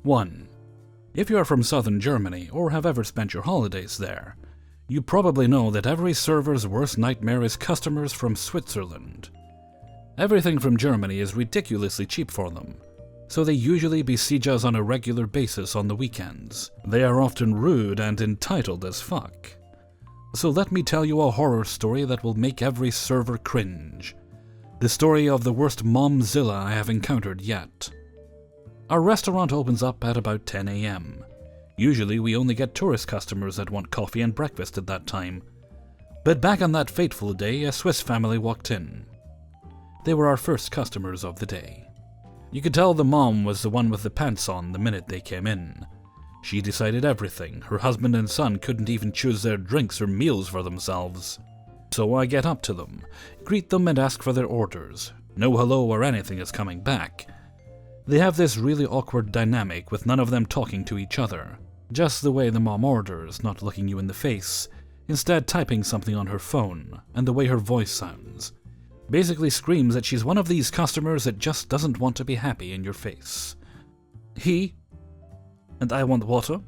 1. If you are from southern Germany or have ever spent your holidays there, you probably know that every server's worst nightmare is customers from Switzerland. Everything from Germany is ridiculously cheap for them, so they usually besiege us on a regular basis on the weekends. They are often rude and entitled as fuck. So let me tell you a horror story that will make every server cringe. The story of the worst momzilla I have encountered yet. Our restaurant opens up at about 10 a.m. Usually we only get tourist customers that want coffee and breakfast at that time. But back on that fateful day, a Swiss family walked in. They were our first customers of the day. You could tell the mom was the one with the pants on the minute they came in. She decided everything. Her husband and son couldn't even choose their drinks or meals for themselves. So I get up to them, greet them and ask for their orders. No hello or anything is coming back. They have this really awkward dynamic with none of them talking to each other. Just the way the mom orders, not looking you in the face, instead typing something on her phone, and the way her voice sounds. Basically screams that she's one of these customers that just doesn't want to be happy in your face. He, and I want water,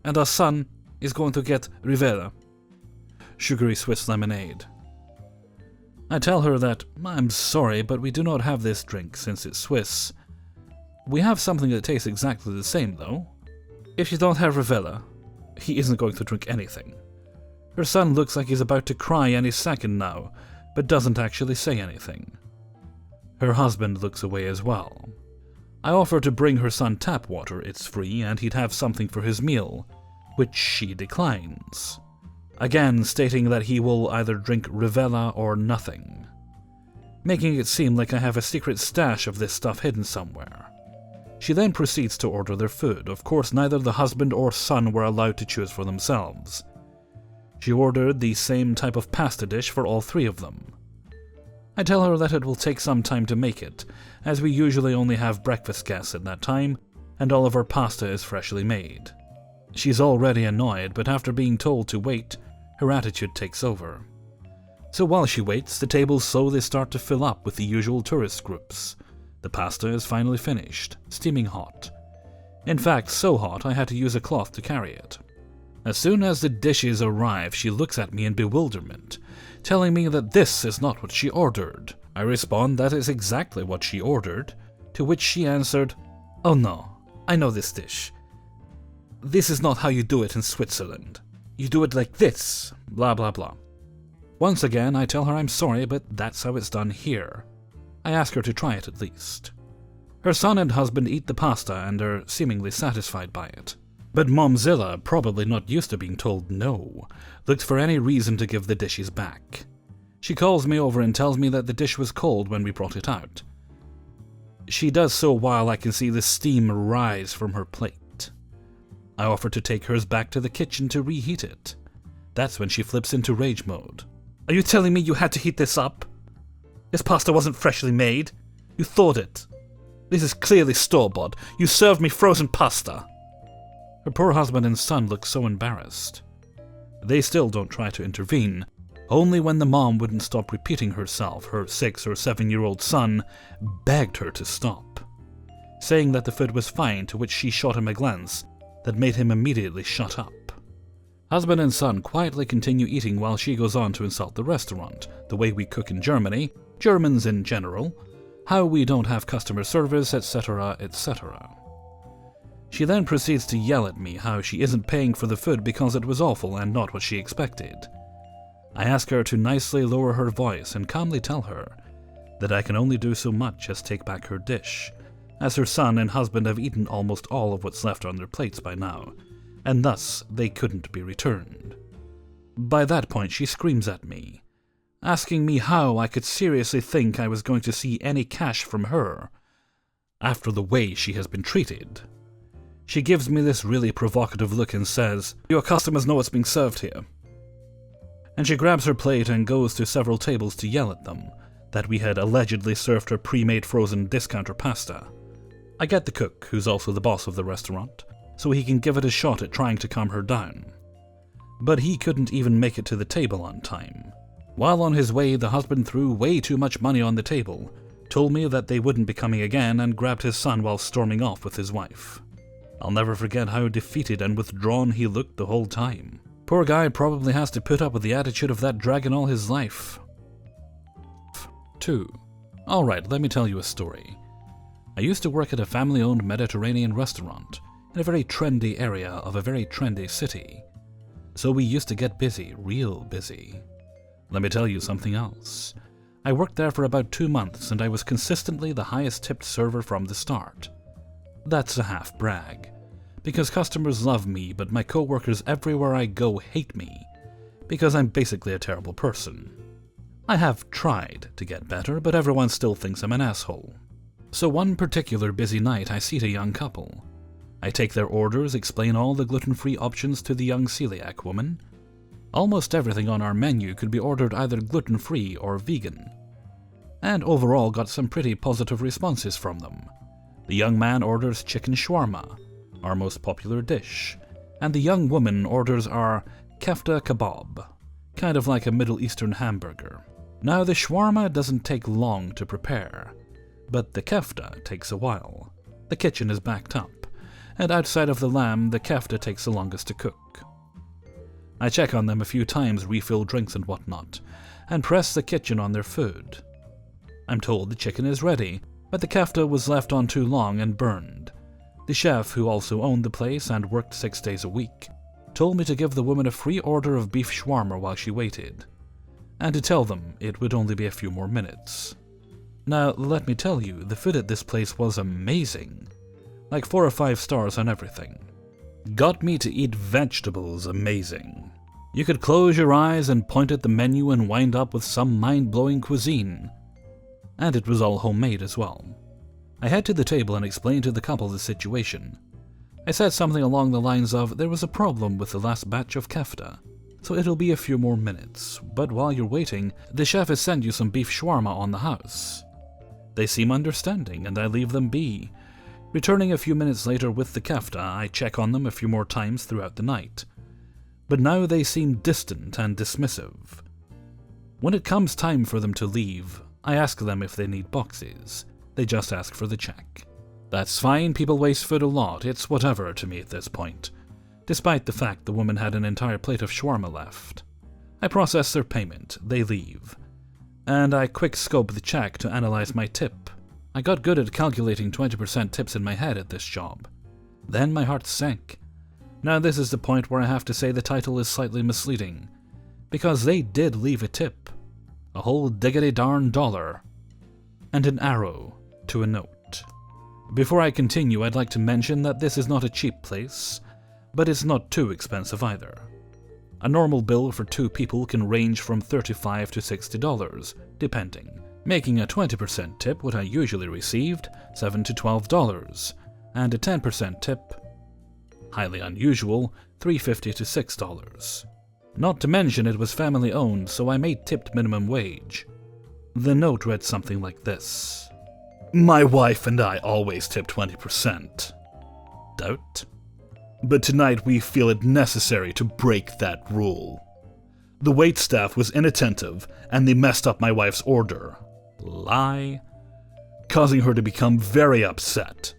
and our son is going to get Rivera, sugary Swiss lemonade. I tell her that, I'm sorry, but we do not have this drink since it's Swiss. We have something that tastes exactly the same though. If you don't have Rivera, he isn't going to drink anything. Her son looks like he's about to cry any second now, but doesn't actually say anything. Her husband looks away as well. I offer to bring her son tap water, it's free, and he'd have something for his meal, which she declines. Again stating that he will either drink Rivella or nothing, making it seem like I have a secret stash of this stuff hidden somewhere. She then proceeds to order their food. Of course, neither the husband or son were allowed to choose for themselves. She ordered the same type of pasta dish for all three of them. I tell her that it will take some time to make it, as we usually only have breakfast guests at that time, and all of our pasta is freshly made. She's already annoyed, but after being told to wait, her attitude takes over. So while she waits, the tables slowly start to fill up with the usual tourist groups. The pasta is finally finished, steaming hot. In fact, so hot I had to use a cloth to carry it. As soon as the dishes arrive, she looks at me in bewilderment, telling me that this is not what she ordered. I respond that is exactly what she ordered, to which she answered, "Oh no, I know this dish. This is not how you do it in Switzerland. You do it like this, blah blah blah." Once again, I tell her I'm sorry, but that's how it's done here. I ask her to try it at least. Her son and husband eat the pasta and are seemingly satisfied by it. But Momzilla, probably not used to being told no, looked for any reason to give the dishes back. She calls me over and tells me that the dish was cold when we brought it out. She does so while I can see the steam rise from her plate. I offer to take hers back to the kitchen to reheat it. That's when she flips into rage mode. "Are you telling me you had to heat this up? This pasta wasn't freshly made. You thawed it. This is clearly store-bought. You served me frozen pasta." Her poor husband and son look so embarrassed. They still don't try to intervene. Only when the mom wouldn't stop repeating herself, her 6 or 7-year-old son begged her to stop, saying that the food was fine, to which she shot him a glance that made him immediately shut up. Husband and son quietly continue eating while she goes on to insult the restaurant, the way we cook in Germany, Germans in general, how we don't have customer service, etc., etc. She then proceeds to yell at me how she isn't paying for the food because it was awful and not what she expected. I ask her to nicely lower her voice and calmly tell her that I can only do so much as take back her dish, as her son and husband have eaten almost all of what's left on their plates by now, and thus they couldn't be returned. By that point she screams at me, asking me how I could seriously think I was going to see any cash from her after the way she has been treated. She gives me this really provocative look and says, "Your customers know what's being served here." And she grabs her plate and goes to several tables to yell at them that we had allegedly served her pre-made frozen discounter pasta. I get the cook, who's also the boss of the restaurant, so he can give it a shot at trying to calm her down. But he couldn't even make it to the table on time. While on his way, the husband threw way too much money on the table, told me that they wouldn't be coming again, and grabbed his son while storming off with his wife. I'll never forget how defeated and withdrawn he looked the whole time. Poor guy probably has to put up with the attitude of that dragon all his life. 2. Alright, let me tell you a story. I used to work at a family-owned Mediterranean restaurant in a very trendy area of a very trendy city. So we used to get busy, real busy. Let me tell you something else. I worked there for about 2 months and I was consistently the highest tipped server from the start. That's a half brag, because customers love me but my co-workers everywhere I go hate me, because I'm basically a terrible person. I have tried to get better, but everyone still thinks I'm an asshole. So one particular busy night I seat a young couple. I take their orders, explain all the gluten-free options to the young celiac woman. Almost everything on our menu could be ordered either gluten-free or vegan, and overall got some pretty positive responses from them. The young man orders chicken shawarma, our most popular dish, and the young woman orders our kefta kebab, kind of like a Middle Eastern hamburger. Now the shawarma doesn't take long to prepare, but the kefta takes a while. The kitchen is backed up, and outside of the lamb, the kefta takes the longest to cook. I check on them a few times, refill drinks and whatnot, and press the kitchen on their food. I'm told the chicken is ready, but the kefta was left on too long and burned. The chef, who also owned the place and worked 6 days a week, told me to give the woman a free order of beef shawarma while she waited, and to tell them it would only be a few more minutes. Now, let me tell you, the food at this place was amazing. Like 4 or 5 stars on everything. Got me to eat vegetables amazing. You could close your eyes and point at the menu and wind up with some mind-blowing cuisine. And it was all homemade as well. I head to the table and explained to the couple the situation. I said something along the lines of, there was a problem with the last batch of kefta, so it'll be a few more minutes, but while you're waiting, the chef has sent you some beef shawarma on the house. They seem understanding, and I leave them be. Returning a few minutes later with the kefta, I check on them a few more times throughout the night. But now they seem distant and dismissive. When it comes time for them to leave, I ask them if they need boxes. They just ask for the check. That's fine, people waste food a lot, it's whatever to me at this point, despite the fact the woman had an entire plate of shawarma left. I process their payment, they leave, and I quick scope the check to analyze my tip. I got good at calculating 20% tips in my head at this job. Then my heart sank. Now this is the point where I have to say the title is slightly misleading, because they did leave a tip. A whole diggity darn $1, and an arrow to a note. Before I continue, I'd like to mention that this is not a cheap place, but it's not too expensive either. A normal bill for 2 people can range from $35 to $60, depending. Making a 20% tip, what I usually received, $7 to $12, and a 10% tip, highly unusual, $3.50 to $6. Not to mention it was family owned, so I made tipped minimum wage. The note read something like this. My wife and I always tip 20%. Doubt? But tonight we feel it necessary to break that rule. The waitstaff was inattentive, and they messed up my wife's order. Lie. Causing her to become very upset.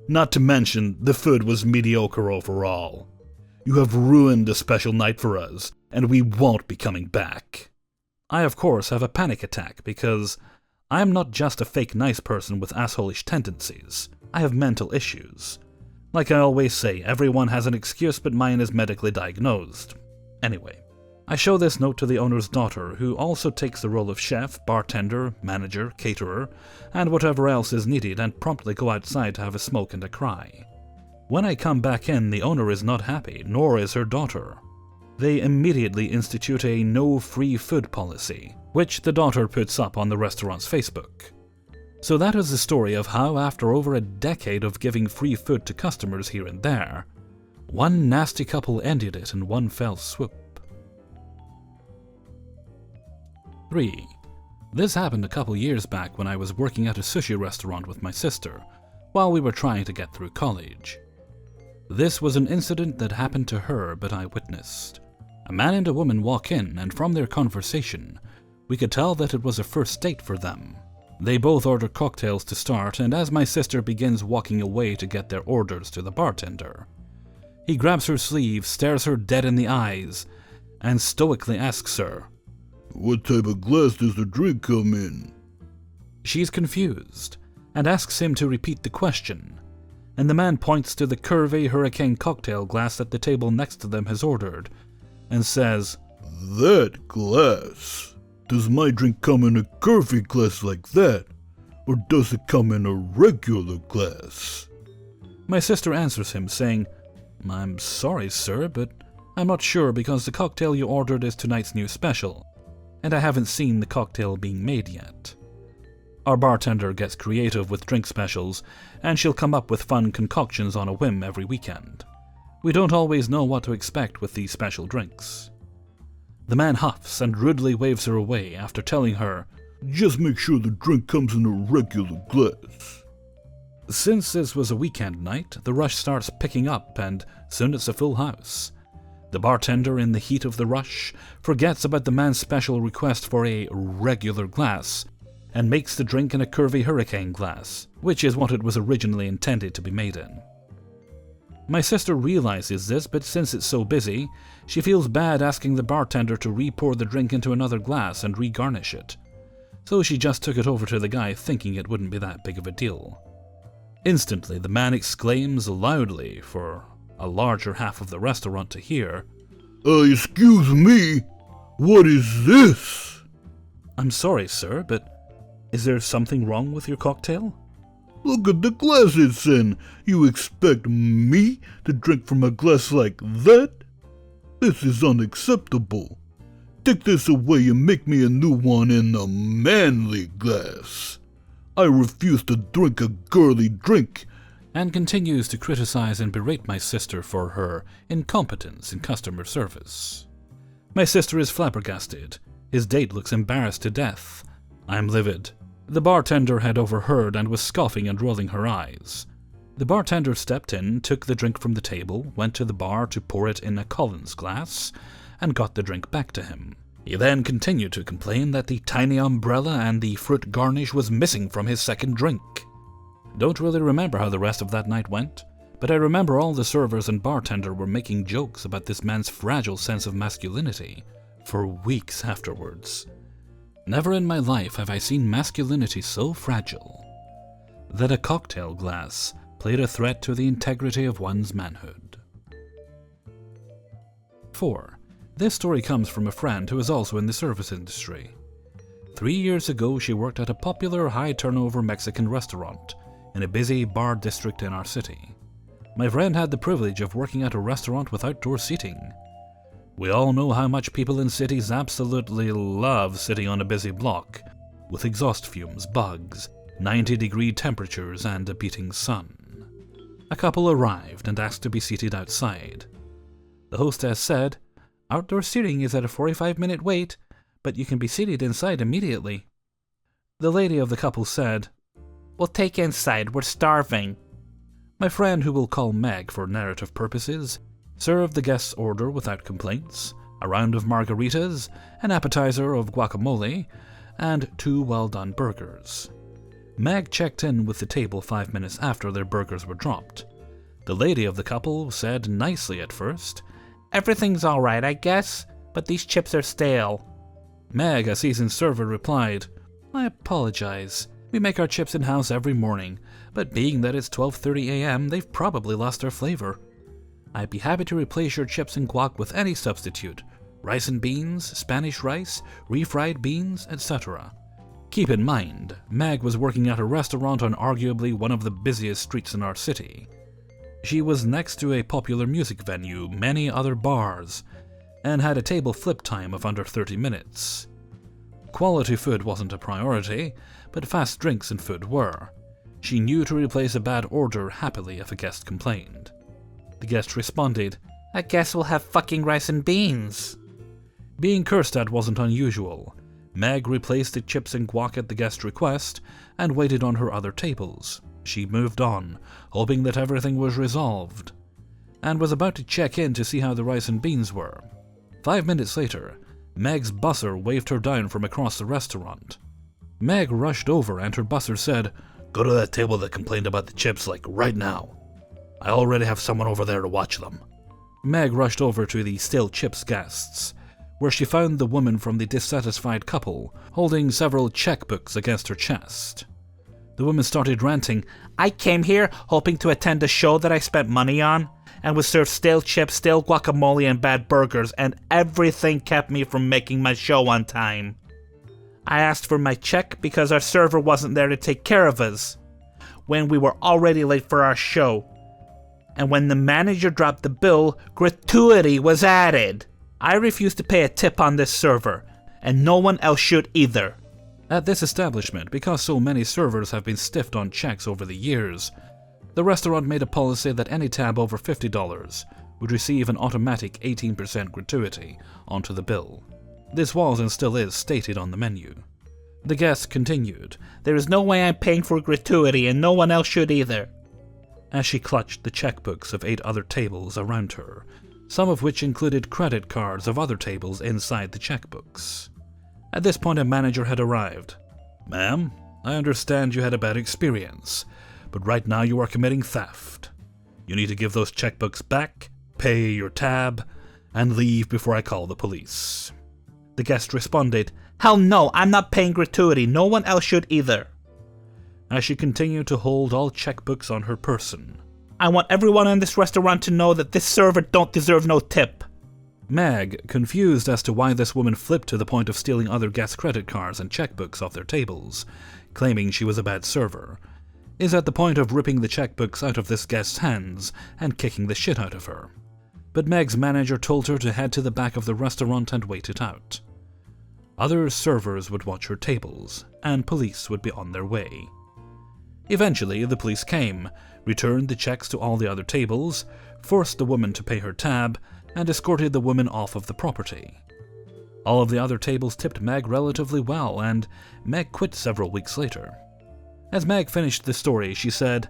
Not to mention, the food was mediocre overall. You have ruined a special night for us, and we won't be coming back. I, of course, have a panic attack because I am not just a fake nice person with assholish tendencies. I have mental issues. Like I always say, everyone has an excuse, but mine is medically diagnosed. Anyway, I show this note to the owner's daughter, who also takes the role of chef, bartender, manager, caterer, and whatever else is needed, and promptly go outside to have a smoke and a cry. When I come back in, the owner is not happy, nor is her daughter. They immediately institute a no free food policy, which the daughter puts up on the restaurant's Facebook. So that is the story of how, after over a decade of giving free food to customers here and there, one nasty couple ended it in one fell swoop. 3. This happened a couple years back when I was working at a sushi restaurant with my sister, while we were trying to get through college. This was an incident that happened to her, but I witnessed. A man and a woman walk in, and from their conversation, we could tell that it was a first date for them. They both order cocktails to start, and as my sister begins walking away to get their orders to the bartender, he grabs her sleeve, stares her dead in the eyes, and stoically asks her, "What type of glass does the drink come in?" She's confused, and asks him to repeat the question, and the man points to the curvy hurricane cocktail glass that the table next to them has ordered, and says, "That glass? Does my drink come in a curvy glass like that, or does it come in a regular glass?" My sister answers him, saying, "I'm sorry, sir, but I'm not sure because the cocktail you ordered is tonight's new special, and I haven't seen the cocktail being made yet." Our bartender gets creative with drink specials, and she'll come up with fun concoctions on a whim every weekend. We don't always know what to expect with these special drinks. The man huffs and rudely waves her away after telling her, "Just make sure the drink comes in a regular glass." Since this was a weekend night, the rush starts picking up, and soon it's a full house. The bartender, in the heat of the rush, forgets about the man's special request for a regular glass, and makes the drink in a curvy hurricane glass, which is what it was originally intended to be made in. My sister realizes this, but since it's so busy, she feels bad asking the bartender to re-pour the drink into another glass and re-garnish it. So she just took it over to the guy, thinking it wouldn't be that big of a deal. Instantly, the man exclaims loudly for a larger half of the restaurant to hear, Excuse me? What is this?" "I'm sorry, sir, but is there something wrong with your cocktail?" "Look at the glass it's in. You expect me to drink from a glass like that? This is unacceptable. Take this away and make me a new one in a manly glass. I refuse to drink a girly drink," and continues to criticize and berate my sister for her incompetence in customer service. My sister is flabbergasted. His date looks embarrassed to death. I'm livid. The bartender had overheard and was scoffing and rolling her eyes. The bartender stepped in, took the drink from the table, went to the bar to pour it in a Collins glass, and got the drink back to him. He then continued to complain that the tiny umbrella and the fruit garnish was missing from his second drink. Don't really remember how the rest of that night went, but I remember all the servers and bartender were making jokes about this man's fragile sense of masculinity for weeks afterwards. Never in my life have I seen masculinity so fragile that a cocktail glass played a threat to the integrity of one's manhood. 4. This story comes from a friend who is also in the service industry. 3 years ago, she worked at a popular high-turnover Mexican restaurant in a busy bar district in our city. My friend had the privilege of working at a restaurant with outdoor seating. We all know how much people in cities absolutely love sitting on a busy block, with exhaust fumes, bugs, 90-degree temperatures, and a beating sun. A couple arrived and asked to be seated outside. The hostess said, "Outdoor seating is at a 45-minute wait, but you can be seated inside immediately." The lady of the couple said, "We'll take inside, we're starving." My friend, who we'll call Meg for narrative purposes, served the guest's order without complaints, a round of margaritas, an appetizer of guacamole, and 2 well-done burgers. Meg checked in with the table 5 minutes after their burgers were dropped. The lady of the couple said nicely at first, "Everything's all right, I guess, but these chips are stale." Meg, a seasoned server, replied, "I apologize. We make our chips in-house every morning, but being that it's 12:30 a.m., they've probably lost their flavor. I'd be happy to replace your chips and guac with any substitute, rice and beans, Spanish rice, refried beans, etc." Keep in mind, Meg was working at a restaurant on arguably one of the busiest streets in our city. She was next to a popular music venue, many other bars, and had a table flip time of under 30 minutes. Quality food wasn't a priority, but fast drinks and food were. She knew to replace a bad order happily if a guest complained. The guest responded, "I guess we'll have fucking rice and beans." Being cursed at wasn't unusual. Meg replaced the chips and guac at the guest's request and waited on her other tables. She moved on, hoping that everything was resolved, and was about to check in to see how the rice and beans were. 5 minutes later, Meg's busser waved her down from across the restaurant. Meg rushed over and her busser said, "Go to that table that complained about the chips, like right now. I already have someone over there to watch them." Meg rushed over to the stale chips guests, where she found the woman from the dissatisfied couple holding several checkbooks against her chest. The woman started ranting, "I came here hoping to attend a show that I spent money on, and was served stale chips, stale guacamole, and bad burgers, and everything kept me from making my show on time. I asked for my check because our server wasn't there to take care of us when we were already late for our show. And when the manager dropped the bill, gratuity was added. I refuse to pay a tip on this server, and no one else should either." At this establishment, because so many servers have been stiffed on checks over the years, the restaurant made a policy that any tab over $50 would receive an automatic 18% gratuity onto the bill. This was and still is stated on the menu. The guest continued, "There is no way I'm paying for gratuity, and no one else should either," as she clutched the checkbooks of 8 other tables around her, some of which included credit cards of other tables inside the checkbooks. At this point, a manager had arrived. "Ma'am, I understand you had a bad experience, but right now you are committing theft. You need to give those checkbooks back, pay your tab, and leave before I call the police." The guest responded, "Hell no, I'm not paying gratuity, no one else should either," as she continued to hold all checkbooks on her person. "I want everyone in this restaurant to know that this server don't deserve no tip." Meg, confused as to why this woman flipped to the point of stealing other guests' credit cards and checkbooks off their tables, claiming she was a bad server, is at the point of ripping the checkbooks out of this guest's hands and kicking the shit out of her. But Meg's manager told her to head to the back of the restaurant and wait it out. Other servers would watch her tables, and police would be on their way. Eventually, the police came, returned the checks to all the other tables, forced the woman to pay her tab, and escorted the woman off of the property. All of the other tables tipped Meg relatively well, and Meg quit several weeks later. As Meg finished the story, she said,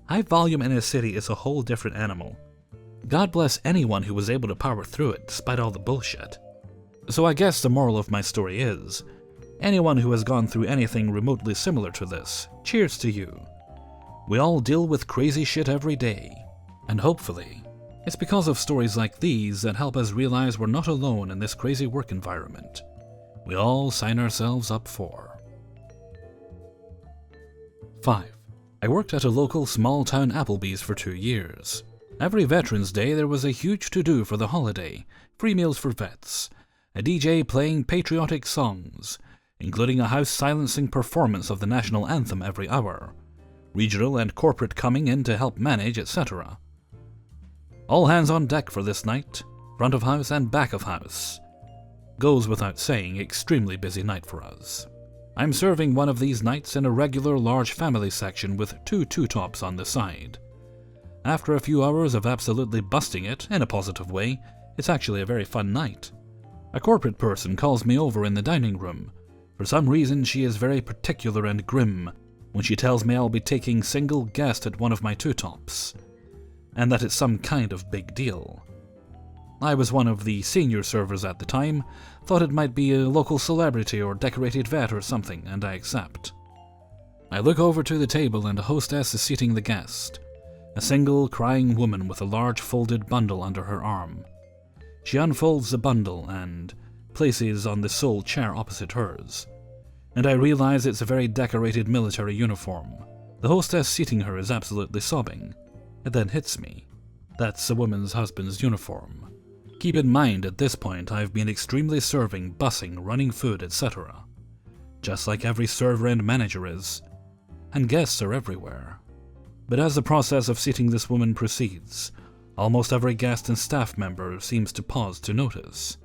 "High volume in a city is a whole different animal. God bless anyone who was able to power through it despite all the bullshit." So I guess the moral of my story is, anyone who has gone through anything remotely similar to this, cheers to you. We all deal with crazy shit every day, and hopefully, it's because of stories like these that help us realize we're not alone in this crazy work environment we all sign ourselves up for. 5. I worked at a local small-town Applebee's for 2 years. Every Veterans Day there was a huge to-do for the holiday, free meals for vets, a DJ playing patriotic songs, including a house-silencing performance of the national anthem every hour, regional and corporate coming in to help manage, etc. All hands on deck for this night, front of house and back of house. Goes without saying, extremely busy night for us. I'm serving one of these nights in a regular large family section with 2 two-tops on the side. After a few hours of absolutely busting it, in a positive way, it's actually a very fun night. A corporate person calls me over in the dining room. For some reason she is very particular and grim when she tells me I'll be taking single guest at one of my two-tops, and that it's some kind of big deal. I was one of the senior servers at the time, thought it might be a local celebrity or decorated vet or something, and I accept. I look over to the table and a hostess is seating the guest, a single crying woman with a large folded bundle under her arm. She unfolds the bundle and places on the sole chair opposite hers, and I realize it's a very decorated military uniform. The hostess seating her is absolutely sobbing. It then hits me. That's the woman's husband's uniform. Keep in mind, at this point I've been extremely serving, bussing, running food, etc. Just like every server and manager is. And guests are everywhere. But as the process of seating this woman proceeds, almost every guest and staff member seems to pause to notice.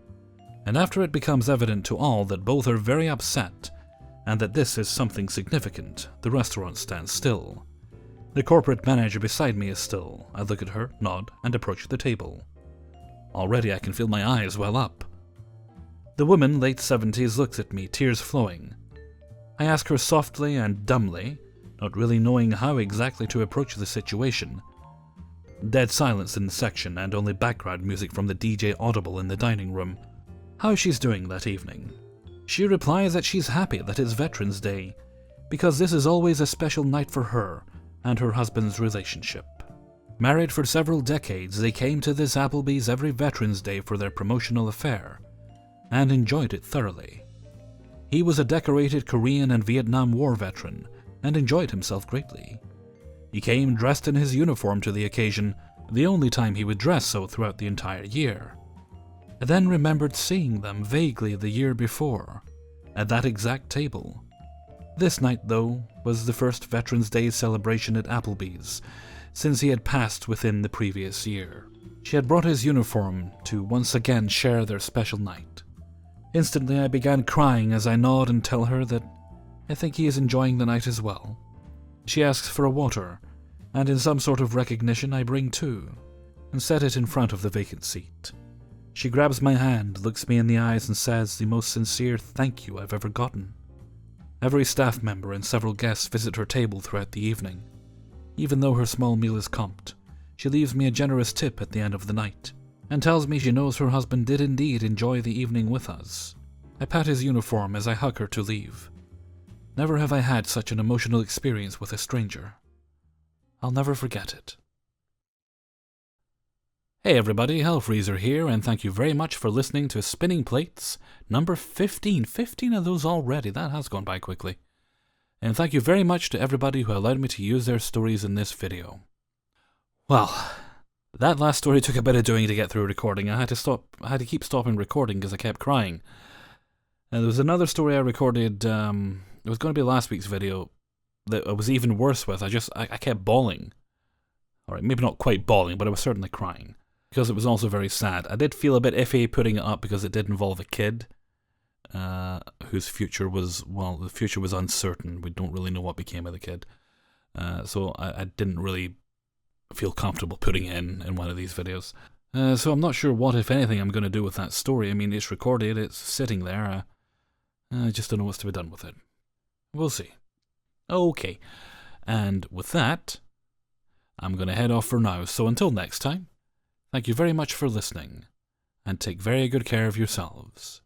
And after it becomes evident to all that both are very upset, and that this is something significant, the restaurant stands still. The corporate manager beside me is still. I look at her, nod, and approach the table. Already I can feel my eyes well up. The woman, late 70s, looks at me, tears flowing. I ask her softly and dumbly, not really knowing how exactly to approach the situation. Dead silence in the section and only background music from the DJ audible in the dining room. How she's doing that evening. She replies that she's happy that it's Veterans Day, because this is always a special night for her and her husband's relationship. Married for several decades, they came to this Applebee's every Veterans Day for their promotional affair, and enjoyed it thoroughly. He was a decorated Korean and Vietnam War veteran, and enjoyed himself greatly. He came dressed in his uniform to the occasion, the only time he would dress so throughout the entire year. I then remembered seeing them vaguely the year before, at that exact table. This night, though, was the first Veterans Day celebration at Applebee's, since he had passed within the previous year. She had brought his uniform to once again share their special night. Instantly I began crying as I nod and tell her that I think he is enjoying the night as well. She asks for a water, and in some sort of recognition I bring two, and set it in front of the vacant seat. She grabs my hand, looks me in the eyes, and says the most sincere thank you I've ever gotten. Every staff member and several guests visit her table throughout the evening. Even though her small meal is comped, she leaves me a generous tip at the end of the night, and tells me she knows her husband did indeed enjoy the evening with us. I pat his uniform as I hug her to leave. Never have I had such an emotional experience with a stranger. I'll never forget it. Hey everybody, Hellfreezer here, and thank you very much for listening to Spinning Plates number 15. 15 of those already, that has gone by quickly. And thank you very much to everybody who allowed me to use their stories in this video. Well, that last story took a bit of doing to get through recording. I had to keep stopping recording because I kept crying. And there was another story I recorded, it was going to be last week's video, that I was even worse with. I kept bawling. Alright, maybe not quite bawling, but I was certainly crying. Because it was also very sad. I did feel a bit iffy putting it up because it did involve a kid whose future was, well, the future was uncertain. We don't really know what became of the kid. So I didn't really feel comfortable putting it in one of these videos. So I'm not sure what, if anything, I'm going to do with that story. I mean, it's recorded, it's sitting there. I just don't know what's to be done with it. We'll see. Okay. And with that, I'm going to head off for now. So until next time, thank you very much for listening, and take very good care of yourselves.